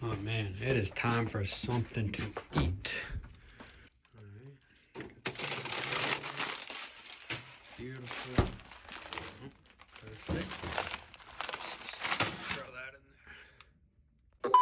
Oh man, it is time for something to eat. Alright. Beautiful. Perfect. Throw that in there.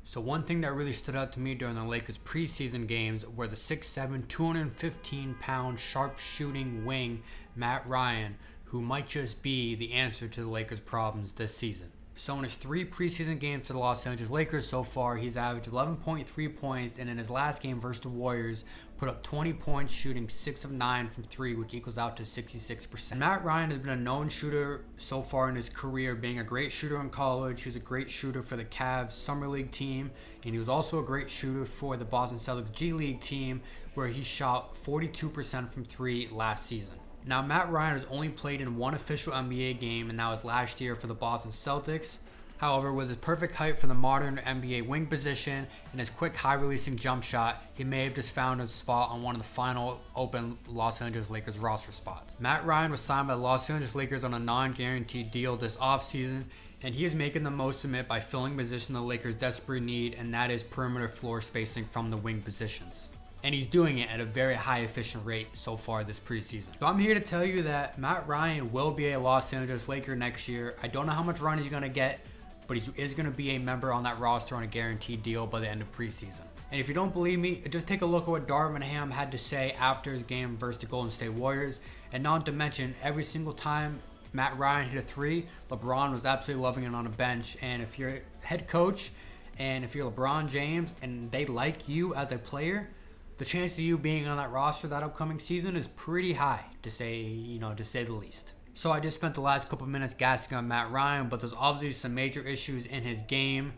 So one thing that really stood out to me during the Lakers preseason games were the 6'7", 215-pound sharpshooting wing Matt Ryan, who might just be the answer to the Lakers' problems this season. So in his 3 preseason games for the Los Angeles Lakers so far, he's averaged 11.3 points, and in his last game versus the Warriors, put up 20 points, shooting 6 of 9 from 3, which equals out to 66%. Matt Ryan has been a known shooter so far in his career, being a great shooter in college. He was a great shooter for the Cavs Summer League team, and he was also a great shooter for the Boston Celtics G League team, where he shot 42% from 3 last season. Now, Matt Ryan has only played in one official NBA game, and that was last year for the Boston Celtics. However, with his perfect height for the modern NBA wing position and his quick, high-releasing jump shot, he may have just found his spot on one of the final open Los Angeles Lakers roster spots. Matt Ryan was signed by the Los Angeles Lakers on a non-guaranteed deal this offseason, and he is making the most of it by filling a position the Lakers desperately need, and that is perimeter floor spacing from the wing positions. And he's doing it at a very high efficient rate so far this preseason. So I'm here to tell you that Matt Ryan will be a Los Angeles Laker next year. I don't know how much run he's going to get, but he is going to be a member on that roster on a guaranteed deal by the end of preseason. And if you don't believe me, just take a look at what Darvin Ham had to say after his game versus the Golden State Warriors. And not to mention, every single time Matt Ryan hit a 3, LeBron was absolutely loving it on a bench. And if you're a head coach and if you're LeBron James and they like you as a player, the chance of you being on that roster that upcoming season is pretty high, to say the least. So I just spent the last couple minutes gassing on Matt Ryan, but there's obviously some major issues in his game,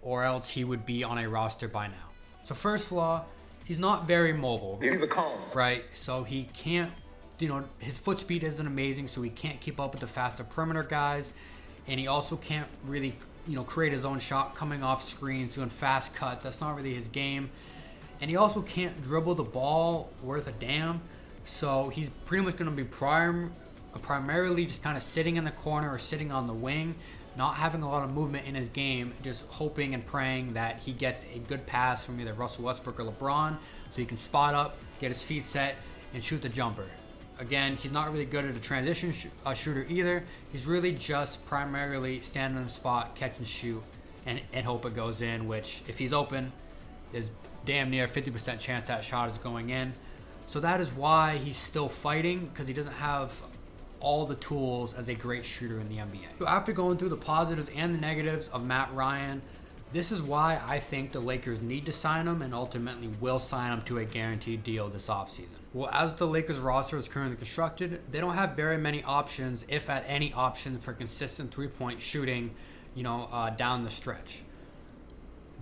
or else he would be on a roster by now. So first flaw, he's not very mobile. He's a cone. Right, so he can't, his foot speed isn't amazing, so he can't keep up with the faster perimeter guys, and he also can't really, create his own shot coming off screens, doing fast cuts. That's not really his game. And he also can't dribble the ball worth a damn. So he's pretty much going to be primarily just kind of sitting in the corner or sitting on the wing, not having a lot of movement in his game, just hoping and praying that he gets a good pass from either Russell Westbrook or LeBron so he can spot up, get his feet set, and shoot the jumper. Again, he's not really good at a transition shooter either. He's really just primarily standing in the spot, catch and shoot, and hope it goes in, which if he's open, there's damn near 50% chance that shot is going in. So that is why he's still fighting, because he doesn't have all the tools as a great shooter in the NBA. So after going through the positives and the negatives of Matt Ryan, this is why I think the Lakers need to sign him and ultimately will sign him to a guaranteed deal this offseason. Well, as the Lakers roster is currently constructed, they don't have very many options, if at any option, for consistent three-point shooting, down the stretch.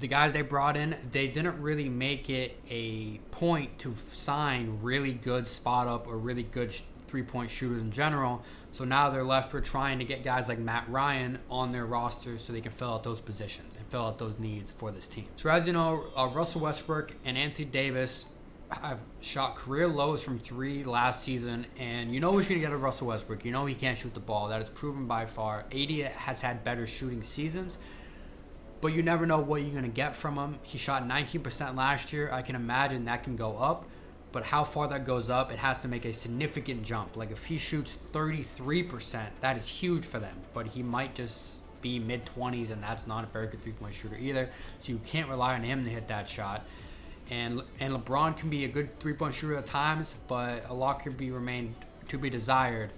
The guys they brought in, they didn't really make it a point to sign really good spot up or really good three-point shooters in general. So now they're left for trying to get guys like Matt Ryan on their rosters so they can fill out those positions and fill out those needs for this team. So as you know, Russell Westbrook and Anthony Davis have shot career lows from 3 last season, and who's going to get a Russell Westbrook. He can't shoot the ball. That is proven by far. AD has had better shooting seasons, but you never know what you're going to get from him. He shot 19% last year. I can imagine that can go up, but how far that goes up, it has to make a significant jump. Like if he shoots 33%, that is huge for them, but he might just be mid-20s, and that's not a very good three-point shooter either, so you can't rely on him to hit that shot. And LeBron can be a good three-point shooter at times, but a lot could remain to be desired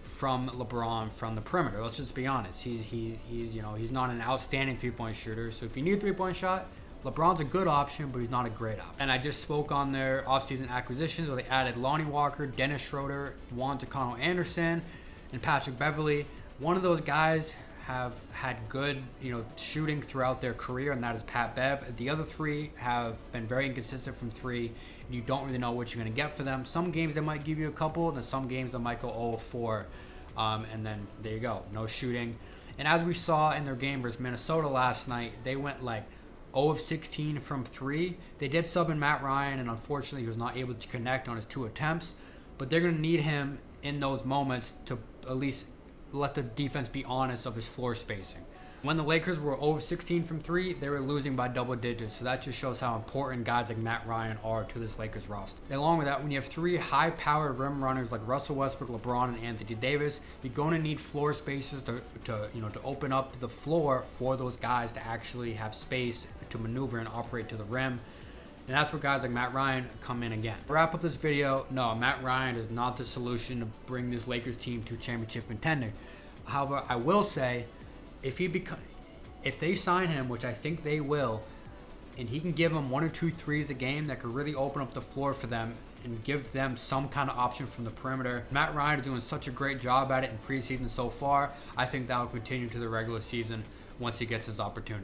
from LeBron from the perimeter. Let's just be honest. He's not an outstanding three-point shooter. So if you need a three-point shot, LeBron's a good option, but he's not a great option. And I just spoke on their offseason acquisitions where they added Lonnie Walker, Dennis Schroeder, Juan Tacano Anderson, and Patrick Beverley. One of those guys have had good, shooting throughout their career, and that is Pat Bev. The other 3 have been very inconsistent from 3, and you don't really know what you're going to get for them. Some games they might give you a couple, and then some games they might go 0-4, and then there you go, no shooting. And as we saw in their game versus Minnesota last night, they went like 0-16 from 3. They did sub in Matt Ryan, and unfortunately he was not able to connect on his 2 attempts, but they're going to need him in those moments to at least let the defense be honest of his floor spacing. When the Lakers were over 16 from 3, they were losing by double digits. So that just shows how important guys like Matt Ryan are to this Lakers roster. And along with that, when you have 3 high-powered rim runners like Russell Westbrook, LeBron, and Anthony Davis, you're going to need floor spaces to open up the floor for those guys to actually have space to maneuver and operate to the rim. And that's where guys like Matt Ryan come in again. To wrap up this video, no, Matt Ryan is not the solution to bring this Lakers team to a championship contender. However, I will say, if they sign him, which I think they will, and he can give them 1 or 2 threes a game that could really open up the floor for them and give them some kind of option from the perimeter. Matt Ryan is doing such a great job at it in preseason so far. I think that will continue to the regular season once he gets his opportunity.